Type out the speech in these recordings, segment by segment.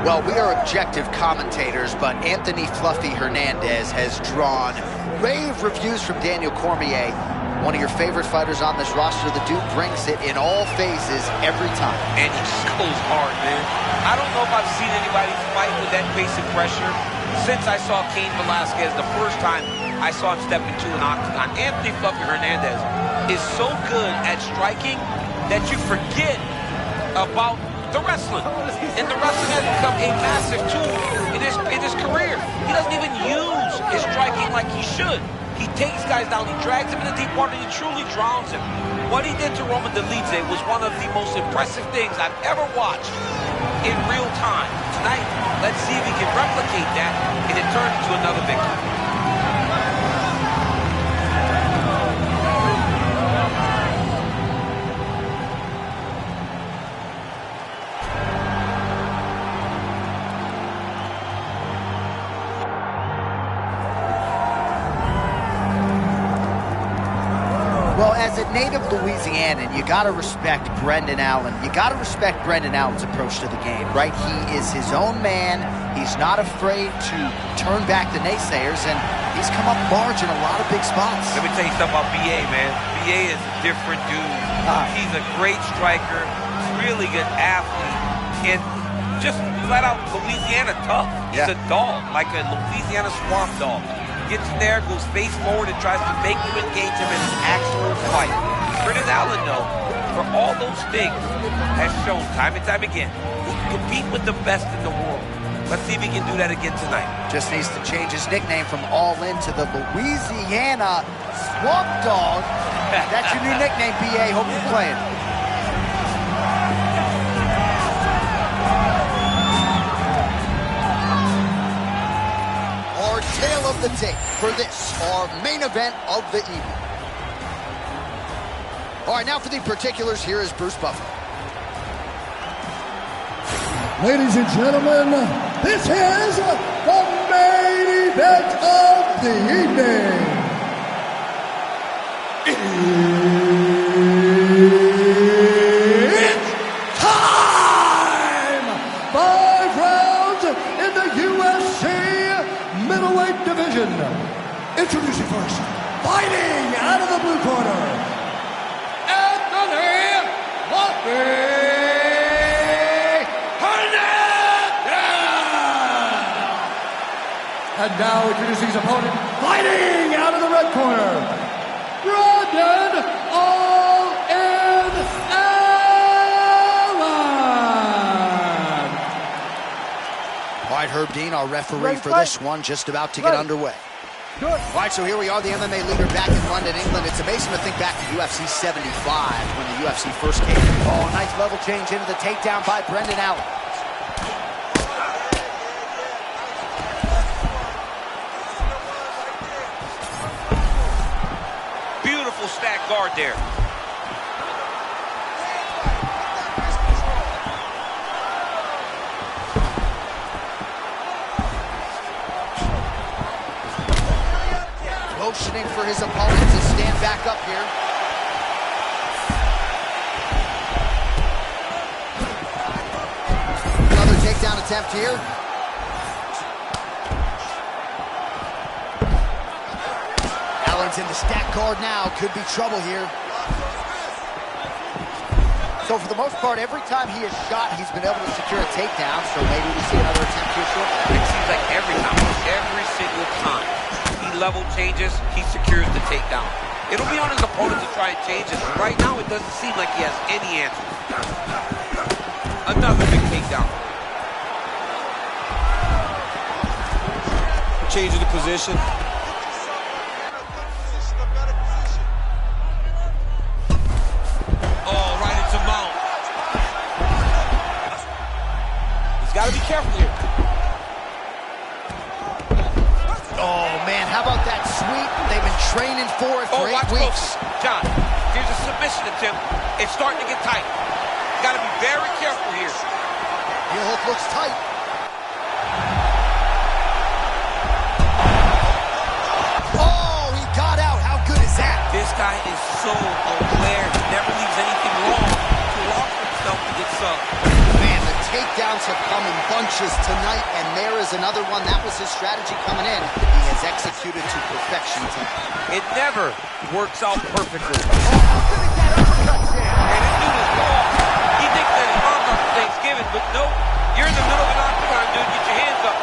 Well, we are objective commentators, but Anthony Fluffy Hernandez has drawn rave reviews from Daniel Cormier. One of your favorite fighters on this roster. The dude brings it in all phases every time. And he just goes hard, man. I don't know if I've seen anybody fight with that pace and pressure since I saw Cain Velasquez the first time I saw him step into an octagon. Anthony Fluffy Hernandez is so good at striking that you forget about the wrestling. And the wrestling has become a massive tool in his career. He doesn't even use his striking like he should. He takes guys down, he drags them in the deep water, and he truly drowns him. What he did to Roman Dolidze was one of the most impressive things I've ever watched in real time. Tonight, let's see if he can replicate that and it turns into another victory. Well, as a native Louisianan, you got to respect Brendan Allen. You got to respect Brendan Allen's approach to the game, right? He is his own man. He's not afraid to turn back the naysayers, and he's come up large in a lot of big spots. Let me tell you something about B.A., man. B.A. is a different dude. He's a great striker, really good athlete, and just flat out Louisiana tough. He's a dog, like a Louisiana swamp dog. Gets in there, goes face forward, and tries to make you engage him in an actual fight. Brendan Allen, though, for all those things, has shown time and time again, he can compete with the best in the world. Let's see if he can do that again tonight. Just needs to change his nickname from All In to the Louisiana Swamp Dog. That's your new nickname, B.A. Hope you're playing. Tale of the tape for this, our main event of the evening. All right, now for the particulars, here is Bruce Buffer. Ladies and gentlemen, this is the main event of the evening. It's time! 5 rounds in the UFC middleweight division. Introducing first, fighting out of the blue corner, Anthony Fluffy Hernandez. And now introducing his opponent, fighting out of the red corner, Brendan All In Allen. All right, Herb Dean, our referee for this one, just about to get underway. All right, so here we are, the MMA leader back in London, England. It's amazing to think back to UFC 75 when the UFC first came. Oh, nice level change into the takedown by Brendan Allen. Beautiful stack guard there. Motioning for his opponent to stand back up here. Another takedown attempt here. Allen's in the stack guard now. Could be trouble here. So for the most part, every time he has shot, he's been able to secure a takedown. So maybe we see another attempt here shortly. It seems like every time, every single time. Level changes, he secures the takedown. It'll be on his opponent to try and change it. Right now, it doesn't seem like he has any answer. Another big takedown. Changing the position. Oh, right into mount. He's got to be careful here. Oh, man, how about that sweep? They've been training for it for 8 weeks. Close. John, here's a submission attempt. It's starting to get tight. You got to be very careful here. Heel hook looks tight. Oh, he got out. How good is that? This guy is so aware. He never leaves anything wrong to allow himself to get subbed. Man, the takedowns have come in bunches tonight, and there is another one. That was his strategy coming in. He has executed to perfection tonight. It never works out perfectly. Oh, how good is that uppercut there? And this dude is long. He thinks that his arms are for Thanksgiving, but nope. You're in the middle of an octagon, dude. Get your hands up.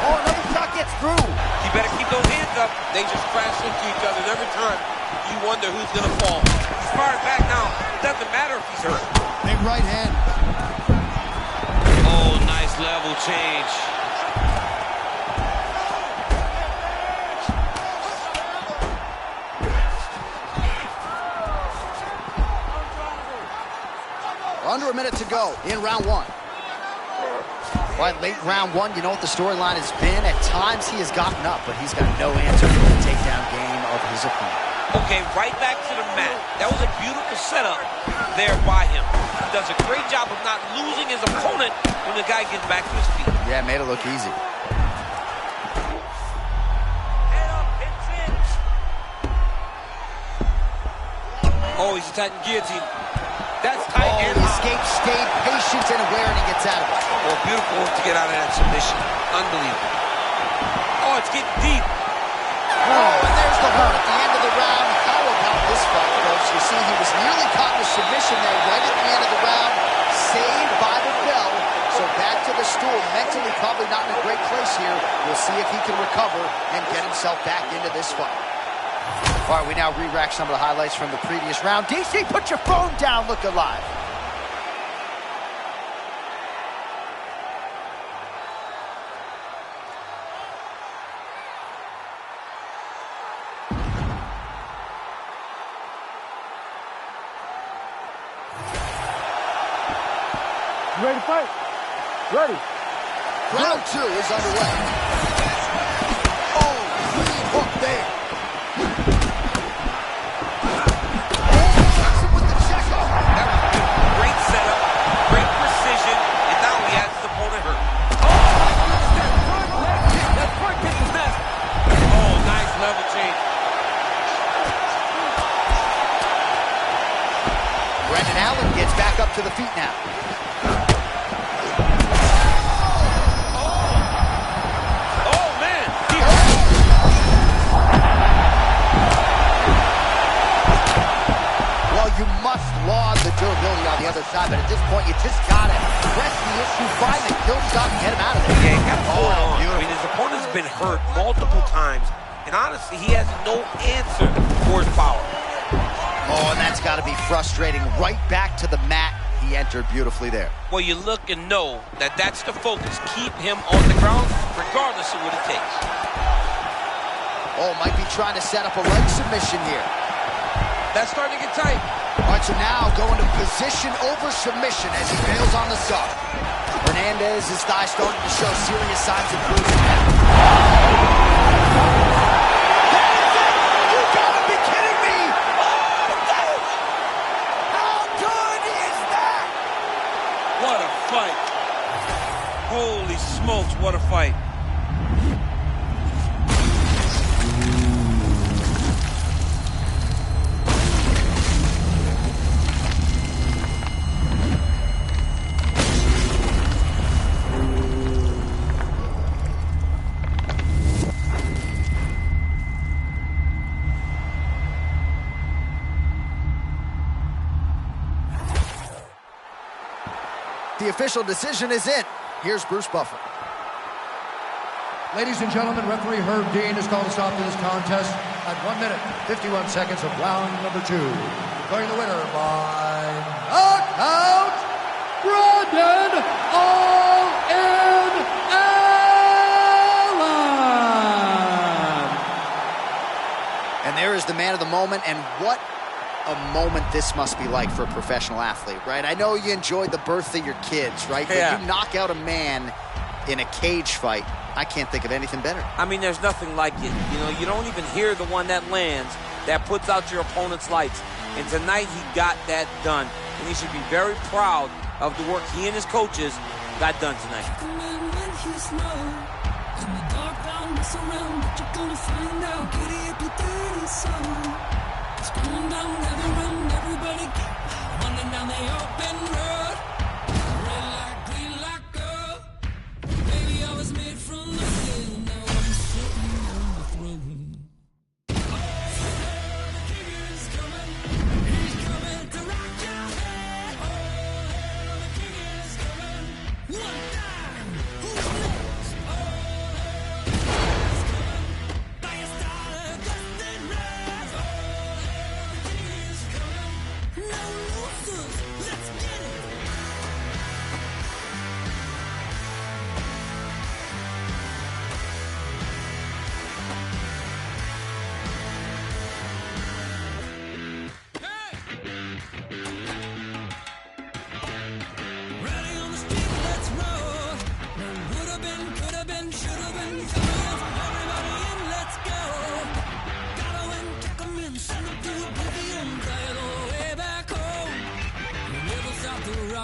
Oh, another shot gets through. You better keep those hands up. They just crash into each other, and every time you wonder who's going to fall. He's firing back now. It doesn't matter if he's hurt. Big right hand. Oh, nice level change. Under a minute to go in round one. Right, late round one, you know what the storyline has been. At times he has gotten up, but he's got no answer for the takedown game of his opponent. Okay, right back to the mat. That was a beautiful setup there by him. He does a great job of not losing his opponent when the guy gets back to his feet. Yeah, made it look easy. Oh, he's attacking guillotine. That's tight. Oh, and he escaped, stayed patient and aware, and he gets out of it. Well, beautiful work to get out of that submission. Unbelievable. Oh, it's getting deep. Oh, and there's the one at the end of the round. How about this fight, folks? You see, he was nearly caught in a submission there right at the end of the round. Saved by the bell. So back to the stool. Mentally probably not in a great place here. We'll see if he can recover and get himself back into this fight. All right, we now re-rack some of the highlights from the previous round. DC, put your phone down. Look alive. You ready to fight? Ready. Round two is underway. Oh, clean hook there. Gets back up to the feet now. Oh man! Well, you must laud the durability on the other side, but at this point, you just gotta press the issue, find the kill shot, and get him out of there. Yeah, he got pulled on. Beautiful. I mean, his opponent's been hurt multiple times, and honestly, he has no answer for his power. Oh, and that's got to be frustrating. Right back to the mat. He entered beautifully there. Well, you look and know that that's the focus. Keep him on the ground, regardless of what it takes. Oh, might be trying to set up a leg submission here. That's starting to get tight. All right, so now going to position over submission as he bails on the sub. Hernandez's thigh starting to show serious signs of bruising now. Fight. Holy smokes, what a fight. The official decision is in. Here's Bruce Buffer. Ladies and gentlemen, referee Herb Dean has called a stop to this contest at 1 minute, 51 seconds of round number 2. Declaring the winner by knockout, Brandon All-In Allen. And there is the man of the moment, and what a moment this must be like for a professional athlete, right? I know you enjoyed the birth of your kids, right? Yeah. But you knock out a man in a cage fight, I can't think of anything better. I mean, there's nothing like it. You know, you don't even hear the one that lands, that puts out your opponent's lights. And tonight he got that done. And he should be very proud of the work he and his coaches got done tonight. It's going down, everybody running down the open road.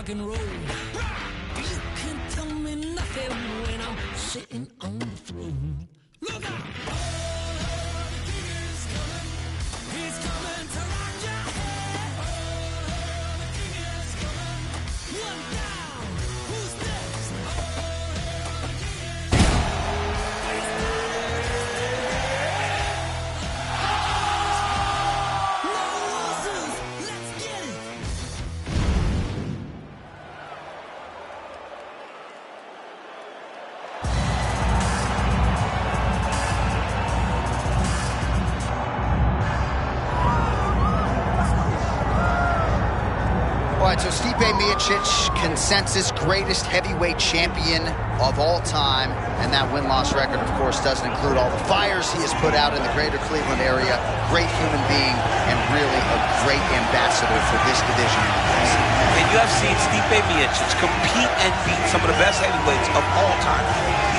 rock and roll. You can't tell me nothing when I'm sitting on the throne. Look out! Oh, the king is coming. He's coming to rock your head. Oh, the king is coming. One down. Who's next? Oh, the king is coming. No losers. Let's get it. All right, so Stipe Miocic, consensus greatest heavyweight champion of all time, and that win-loss record, of course, doesn't include all the fires he has put out in the greater Cleveland area. Great human being, and really a great ambassador for this division in the UFC. And you have seen Stipe Miocic compete and beat some of the best heavyweights of all time.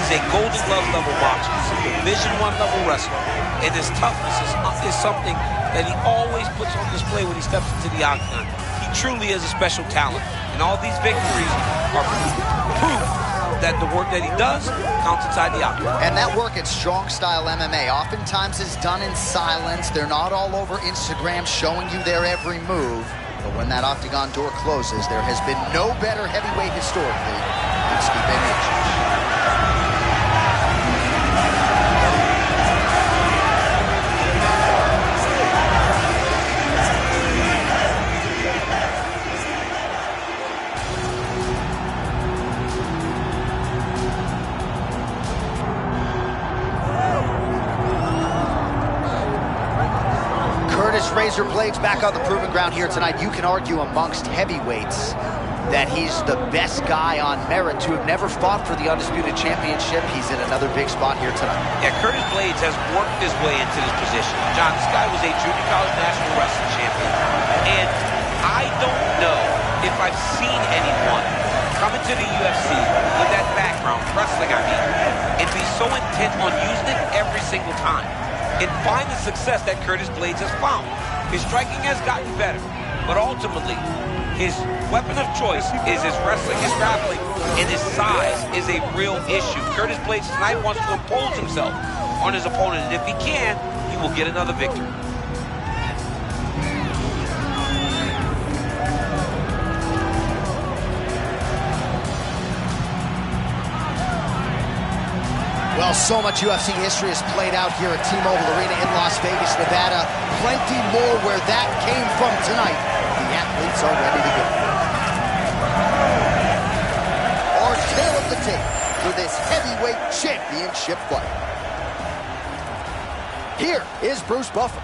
He's a Golden Glove level boxer. He's a Division I level wrestler. And his toughness is something that he always puts on display when he steps into the octagon. He truly is a special talent. And all these victories are proof that the work that he does counts inside the octagon. And that work at strong style MMA oftentimes is done in silence. They're not all over Instagram showing you their every move. But when that octagon door closes, there has been no better heavyweight historically than Stipe Miocic. Razor Blades back on the proving ground here tonight. You can argue amongst heavyweights that he's the best guy on merit to have never fought for the Undisputed Championship. He's in another big spot here tonight. Yeah, Curtis Blades has worked his way into this position. John, this guy was a junior college national wrestling champion. And I don't know if I've seen anyone come into the UFC with that background, wrestling I mean, and be so intent on using it every single time. And find the success that Curtis Blades has found. His striking has gotten better, but ultimately, his weapon of choice is his wrestling, his grappling, and his size is a real issue. Curtis Blades tonight wants to impose himself on his opponent, and if he can, he will get another victory. Well, so much UFC history has played out here at T-Mobile Arena in Las Vegas, Nevada. Plenty more where that came from tonight. The athletes are ready to go. Our tale of the tape for this heavyweight championship fight. Here is Bruce Buffer.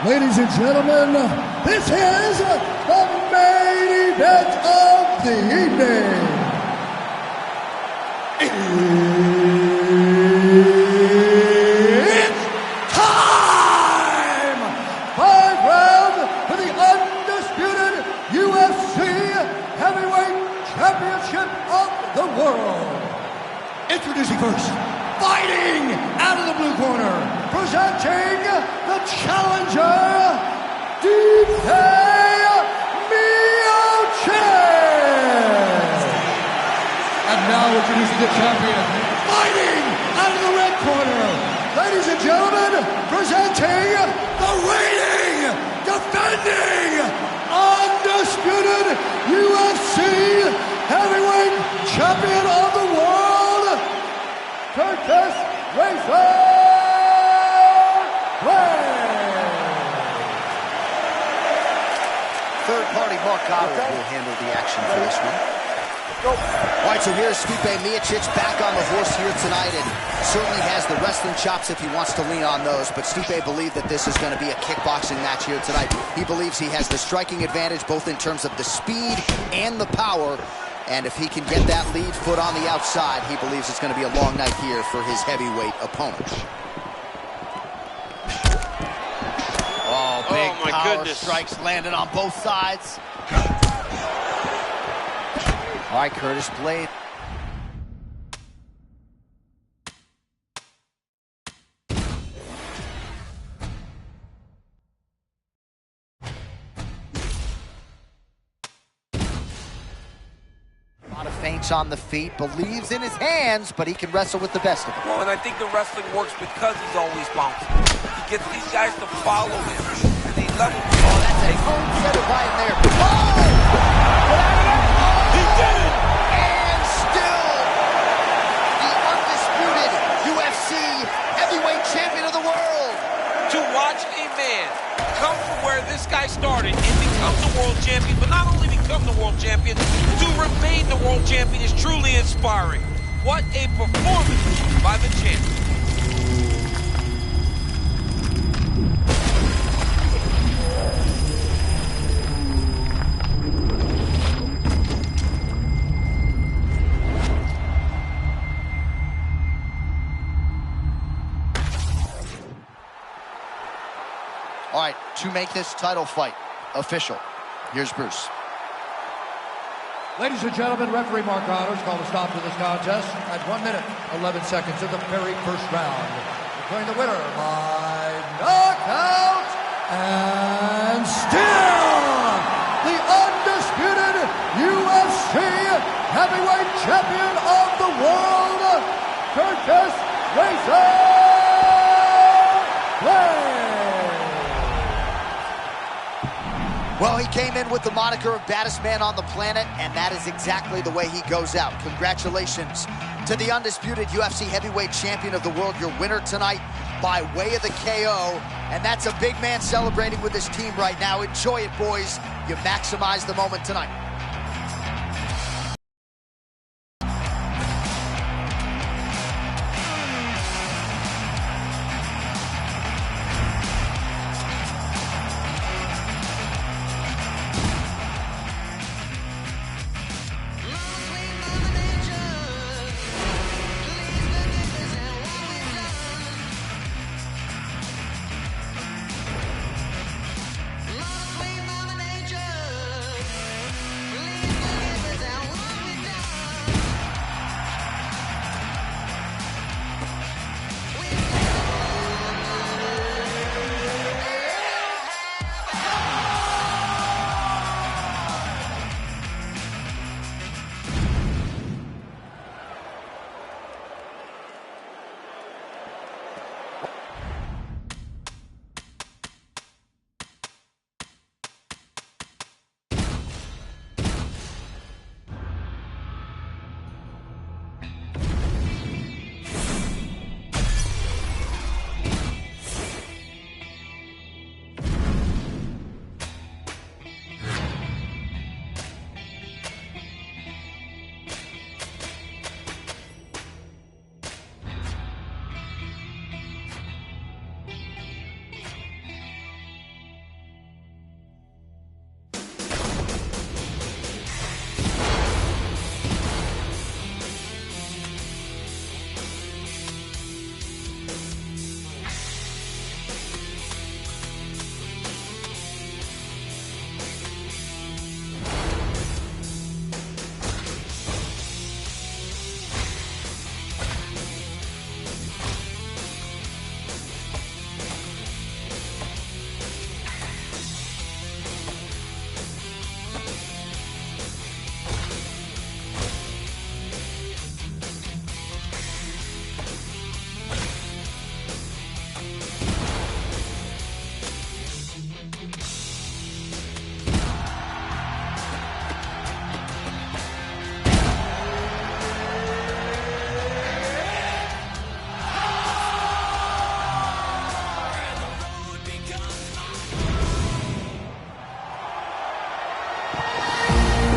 Ladies and gentlemen, this is the main event of the evening. It's time! 5 rounds for the undisputed UFC Heavyweight Championship of the world. Introducing first, fighting out of the blue corner, presenting the challenger, Stipe Miocic. And now introducing the champion, fighting out of the red corner. Ladies and gentlemen, presenting the reigning, defending, undisputed UFC Heavyweight Champion of the world, Curtis Razor Blades. Third party Mark Goddard will handle the action for this one. All right, so here's Stipe Miocic back on the horse here tonight, and certainly has the wrestling chops if he wants to lean on those, but Stipe believed that this is going to be a kickboxing match here tonight. He believes he has the striking advantage both in terms of the speed and the power, and if he can get that lead foot on the outside, he believes it's going to be a long night here for his heavyweight opponent. Oh, big my power goodness. strikes landing on both sides. All right, Curtis Blades. feints on the feet, believes in his hands, but he can wrestle with the best of them. Well, and I think the wrestling works because he's always bouncing. He gets these guys to follow him, and they level. Oh, that's a home center by him there. Oh! Get out of there! Oh! He did it! And still, the undisputed UFC heavyweight champion of the world. To watch a man come from where this guy started and become the world champion, but not only become the world champion, to remain the world champion is truly inspiring. What a performance by the champion. All right, to make this title fight official, here's Bruce. Ladies and gentlemen, referee Mark Connors called a stop to this contest at 1 minute, 11 seconds of the very first round. Declaring the winner by knockout and still the undisputed UFC heavyweight champion of the world, Curtis Blaze. Well, he came in with the moniker of baddest man on the planet, and that is exactly the way he goes out. Congratulations to the undisputed UFC heavyweight champion of the world, your winner tonight by way of the KO. And that's a big man celebrating with his team right now. Enjoy it, boys. You maximize the moment tonight.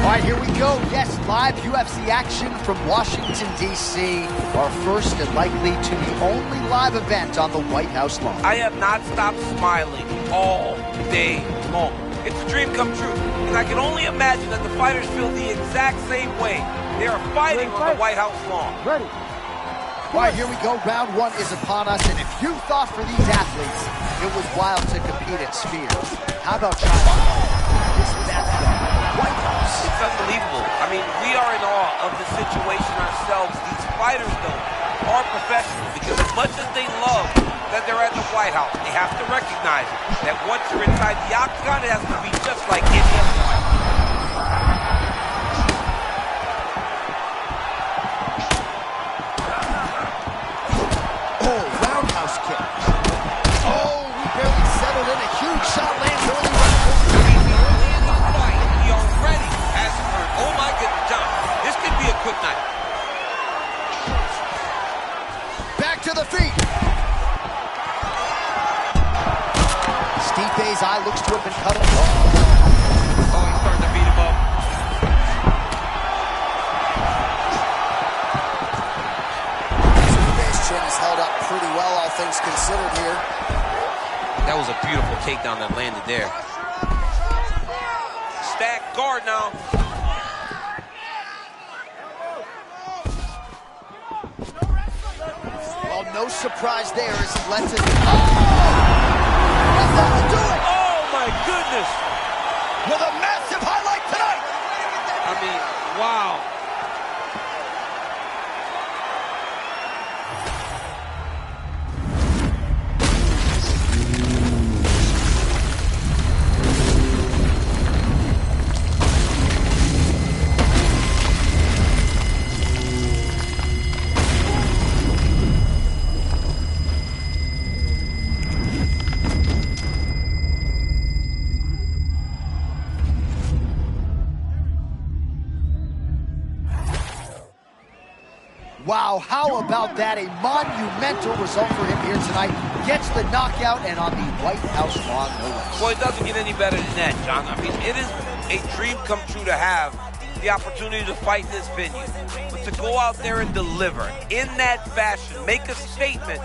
All right, here we go. Yes, live UFC action from Washington, D.C. Our first and likely to be only live event on the White House lawn. I have not stopped smiling all day long. It's a dream come true. And I can only imagine that the fighters feel the exact same way. They are fighting on the White House lawn. Ready. All right, here we go. Round one is upon us. And if you thought for these athletes it was wild to compete at Spheres, how about China? This backyard, White House. It's unbelievable. I mean, we are in awe of the situation ourselves. These fighters, though, are professionals because as much as they love that they're at the White House, they have to recognize that once you're inside the octagon, it has to be just like any other fight. was a beautiful takedown that landed there. Stack guard now. Well, no surprise there as he lets it. Oh! And that'll do it! Oh, my goodness! With a massive highlight tonight! I mean, wow. Wow, how about that? A monumental result for him here tonight. Gets the knockout and on the White House lawn, no less. Well, it doesn't get any better than that, John. I mean, it is a dream come true to have the opportunity to fight in this venue. But to go out there and deliver in that fashion, make a statement,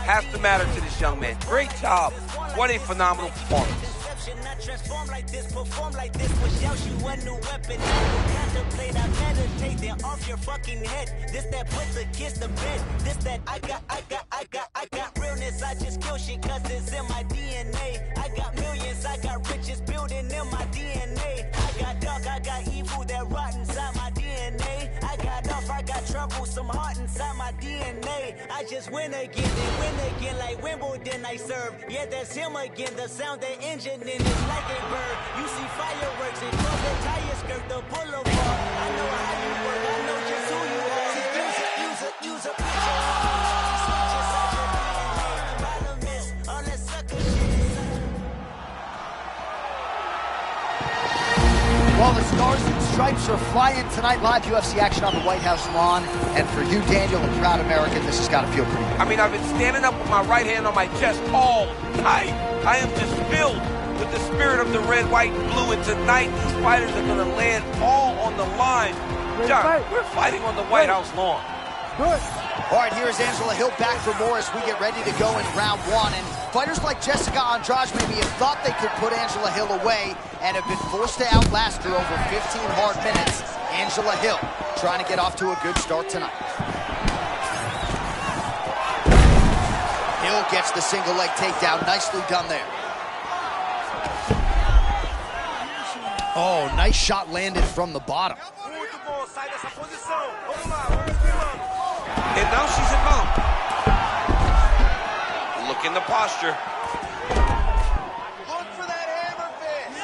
has to matter to this young man. Great job. What a phenomenal performance. I transform like this, perform like this, push out you a new weapon. I contemplate, I meditate, then off your fucking head. This that put the kiss to bed. This that I got realness. I just kill shit cause it's in my DNA. I got millions, I got riches building in my DNA. I got dark, I got evil that rot inside my DNA. I got off, I got trouble, some heart inside my DNA. I just win again, then win again like Wimbledon I serve. Yeah, that's him again, the sound, the engine in it's like a bird. You see fireworks and cross the tire skirt the boulevard. I know how you work, I know just who you are. Use a picture. Switch inside your DNA. Problem is, all that sucker shit. Well, the stars and stripes are flying tonight. Live UFC action on the White House lawn. And for you, Daniel, a proud American, this has got to feel pretty good. I mean, I've been standing up with my right hand on my chest all night. I am just filled with the spirit of the red, white, and blue. And tonight, these fighters are going to land all on the line. John, we're fighting on the White House lawn. Good. All right, here's Angela Hill back for more as we get ready to go in round one. And fighters like Jessica Andrade maybe have thought they could put Angela Hill away and have been forced to outlast her over 15 hard minutes. Angela Hill trying to get off to a good start tonight. Hill gets the single leg takedown. Nicely done there. Oh, nice shot landed from the bottom. And now she's in mount. Look in the posture. Look for that hammer fist.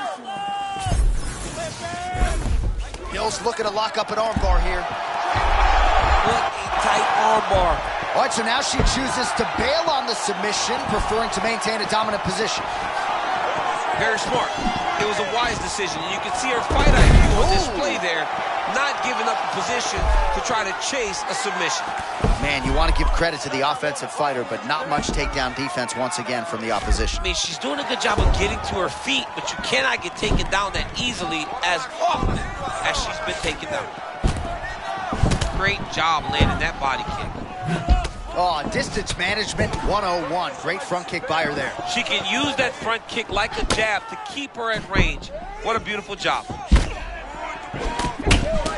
Hill's looking to lock up an armbar here. What a tight armbar. All right, so now she chooses to bail on the submission, preferring to maintain a dominant position. Very smart. It was a wise decision. You can see her fight IQ on display there, not giving up a position to try to chase a submission. Man, you want to give credit to the offensive fighter, but not much takedown defense once again from the opposition. I mean, she's doing a good job of getting to her feet, but you cannot get taken down that easily as often as she's been taken down. Great job landing that body kick. Oh, distance management 101. Great front kick by her there. She can use that front kick like a jab to keep her at range. What a beautiful job.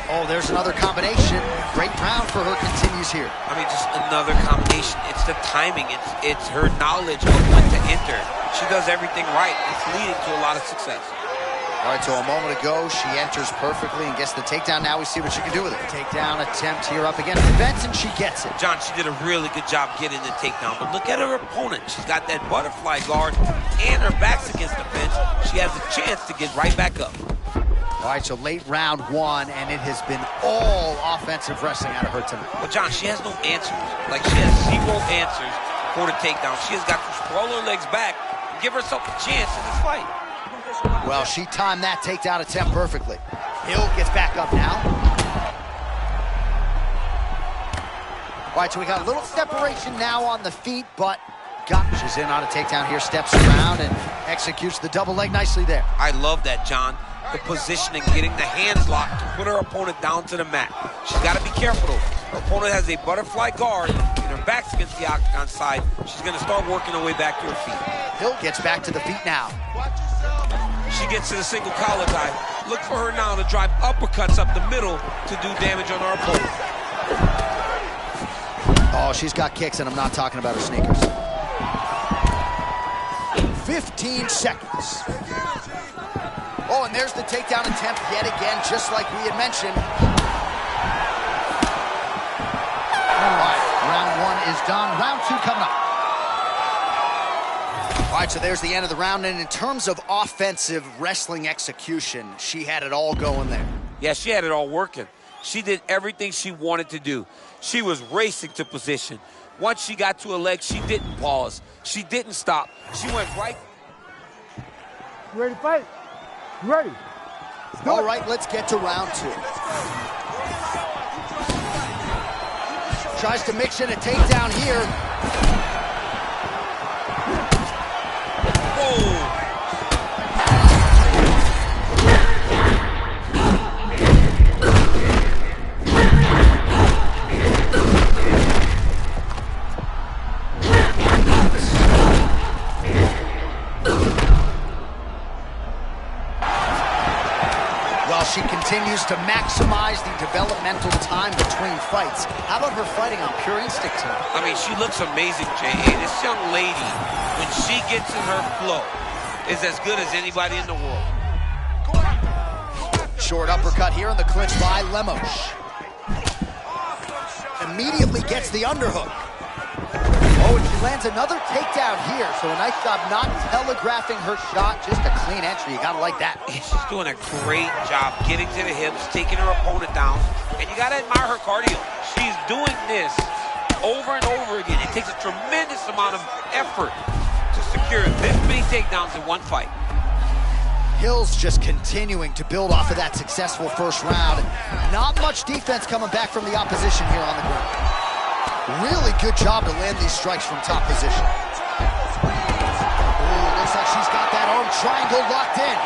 Oh, there's another combination. Great round for her continues here. I mean, just another combination. It's the timing. It's her knowledge of when to enter. She does everything right. It's leading to a lot of success. All right, so a moment ago, she enters perfectly and gets the takedown. Now we see what she can do with it. Takedown attempt here up against the fence, and she gets it. John, she did a really good job getting the takedown, but look at her opponent. She's got that butterfly guard, and her back's against the fence. She has a chance to get right back up. All right, so late round one, and it has been all offensive wrestling out of her tonight. Well, John, she has no answers. Like, she has zero answers for the takedown. She has got to sprawl her legs back and give herself a chance in this fight. Well, she timed that takedown attempt perfectly. Hill gets back up now. All right, so we got a little separation now on the feet, but she's in on a takedown here, steps around and executes the double leg nicely there. I love that, John. The positioning, getting the hands locked to put her opponent down to the mat. She's got to be careful, though. Her opponent has a butterfly guard, and her back's against the octagon side. She's going to start working her way back to her feet. Hill gets back to the feet now. She gets to the single collar tie. Look for her now to drive uppercuts up the middle to do damage on our opponent. Oh, she's got kicks, and I'm not talking about her sneakers. 15 seconds. Oh, and there's the takedown attempt yet again, just like we had mentioned. All right, round one is done. Round two coming up. All right, so there's the end of the round, and in terms of offensive wrestling execution, she had it all going there. Yeah, she had it all working. She did everything she wanted to do. She was racing to position. Once she got to her leg, she didn't pause. She didn't stop. She went right. You ready to fight? You ready? All right, let's get to round two. Tries to mix in a takedown here. Whoa. She continues to maximize the developmental time between fights. How about her fighting on pure instinct tonight? I mean, she looks amazing, Jay. Hey, this young lady, when she gets in her flow, is as good as anybody in the world. Short uppercut here in the clinch by Lemos. Immediately gets the underhook. Oh, and she lands another takedown here. So a nice job not telegraphing her shot, just a clean entry. You gotta like that. She's doing a great job getting to the hips, taking her opponent down, and you gotta admire her cardio. She's doing this over and over again. It takes a tremendous amount of effort to secure this many takedowns in one fight. Hill's just continuing to build off of that successful first round. Not much defense coming back from the opposition here on the ground. Really good job to land these strikes from top position. Ooh, looks like she's got that arm triangle locked in.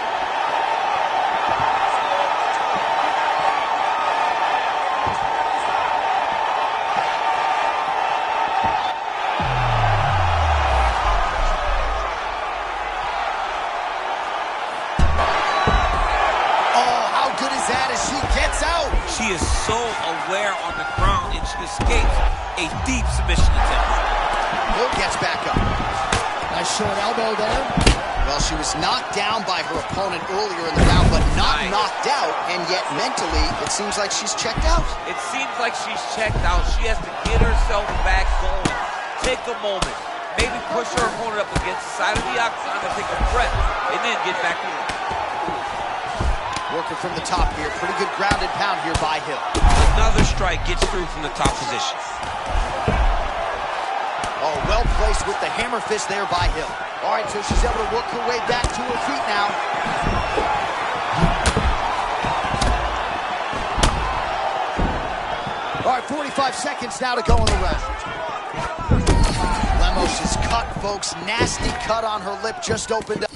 Oh, how good is that as she gets out? She is so aware on the ground, and she escapes a deep submission attempt. Hill gets back up. Nice short elbow there. Well, she was knocked down by her opponent earlier in the round, but not knocked out, and yet mentally, it seems like she's checked out. It seems like she's checked out. She has to get herself back going. Take a moment. Maybe push her opponent up against the side of the octagon to take a breath, and then get back to it. Working from the top here. Pretty good grounded pound here by Hill. Another strike gets through from the top position. Oh, well placed with the hammer fist there by Hill. All right, so she's able to work her way back to her feet now. All right, 45 seconds now to go in the round. Lemos is cut, folks. Nasty cut on her lip, just opened up.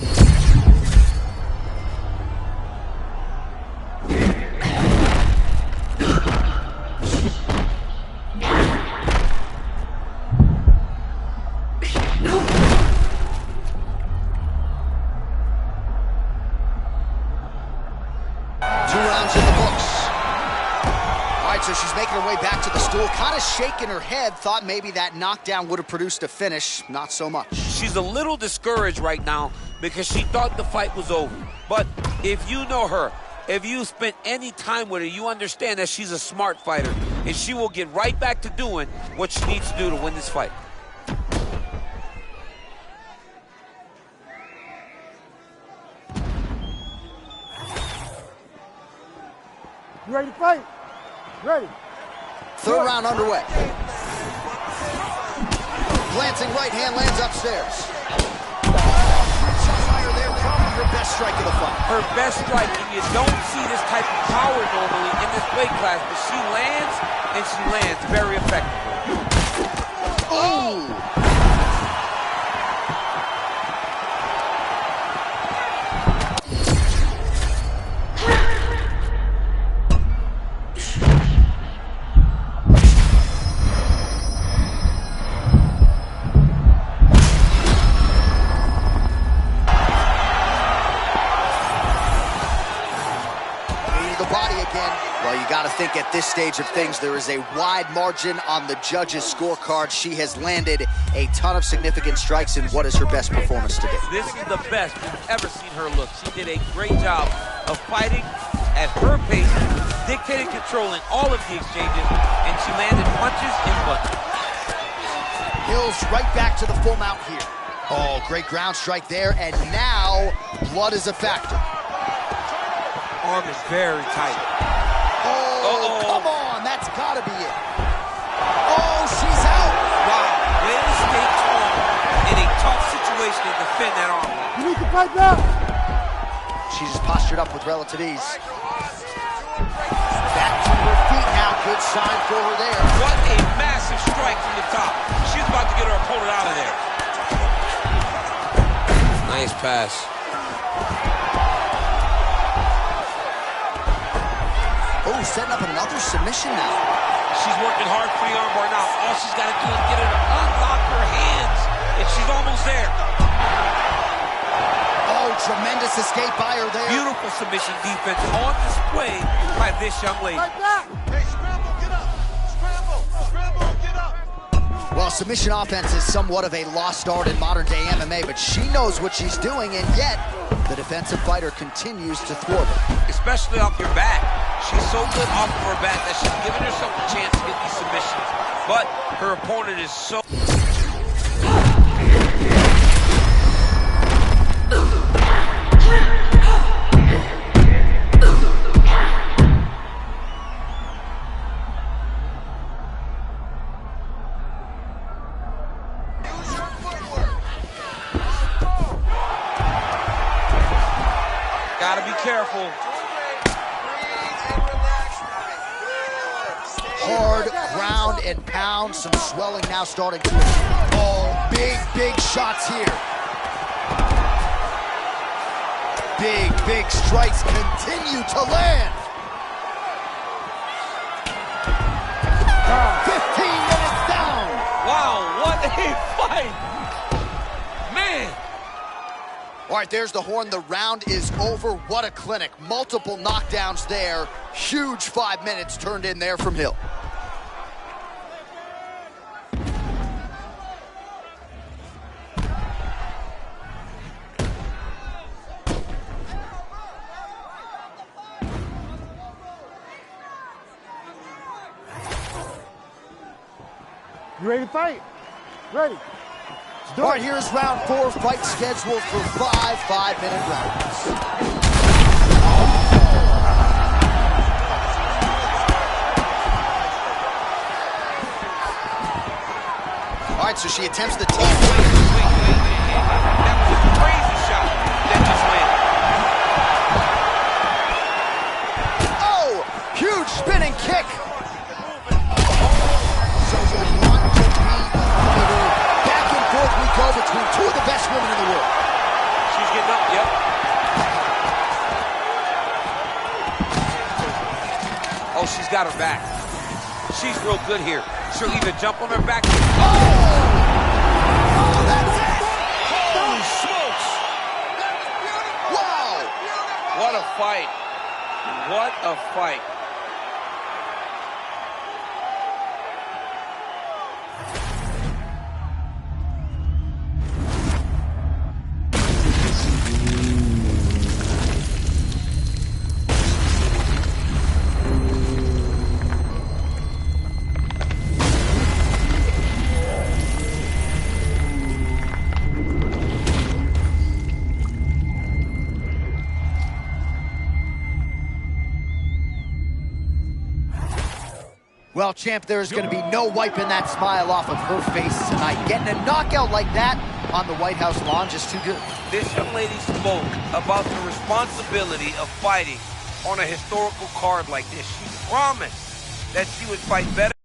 So she's making her way back to the stool, kind of shaking her head, thought maybe that knockdown would have produced a finish. Not so much. She's a little discouraged right now because she thought the fight was over. But if you know her, if you spent any time with her, you understand that she's a smart fighter, and she will get right back to doing what she needs to do to win this fight. You ready to fight? Ready. Third round underway. Glancing right hand lands upstairs. Shot fire there, probably her best strike of the fight. Her best strike, and you don't see this type of power normally in this weight class, but she lands, and she lands very effectively. Oh! again. Well, you got to think at this stage of things, there is a wide margin on the judges' scorecard. She has landed a ton of significant strikes in what is her best performance today. This is the best we've ever seen her look. She did a great job of fighting at her pace, dictating, controlling all of the exchanges, and she landed punches in bunches. Hill's right back to the full mount here. Oh, great ground strike there, and now blood is a factor. Arm is very tight. Oh, come on, that's gotta be it. Oh, she's out. Wow, way to stay calm in a tough situation and defend that arm. You need to fight now. She's just postured up with relative ease. Back to her feet now, good sign for her there. What a massive strike from the top. She's about to get her opponent out of there. Nice pass. Oh, setting up another submission now. She's working hard for the armbar now. All she's got to do is get her to unlock her hands, and she's almost there. Oh, tremendous escape by her there. Beautiful submission defense on display by this young lady. Fight now. Hey, scramble, get up. Scramble, get up. Well, submission offense is somewhat of a lost art in modern-day MMA, but she knows what she's doing, and yet the defensive fighter continues to thwart it. Especially off your back. She's so good off of her back that she's giving herself a chance to get these submissions. But her opponent is so... Gotta be careful. Hard ground and pound, some swelling now starting to... Oh, big shots here. Big strikes continue to land. 15 minutes down. Wow, what a fight! Man! All right, there's the horn. The round is over. What a clinic. Multiple knockdowns there. Huge 5 minutes turned in there from Hill. You ready to fight? Ready. All right, here's round 4. Fight scheduled for 5 5-minute rounds. All right, so she attempts the team. Wait. That was a crazy shot that just landed. Oh, huge spinning kick. So you want to be either back and forth we go between two of the best women in the world. She's getting up, yep. Oh, she's got her back. She's real good here. She'll either jump on her back. Oh, that's it. Holy smokes! Wow. What a fight. What a fight. Well, champ, there's going to be no wiping that smile off of her face tonight. Getting a knockout like that on the White House lawn, just too good. This young lady spoke about the responsibility of fighting on a historical card like this. She promised that she would fight better.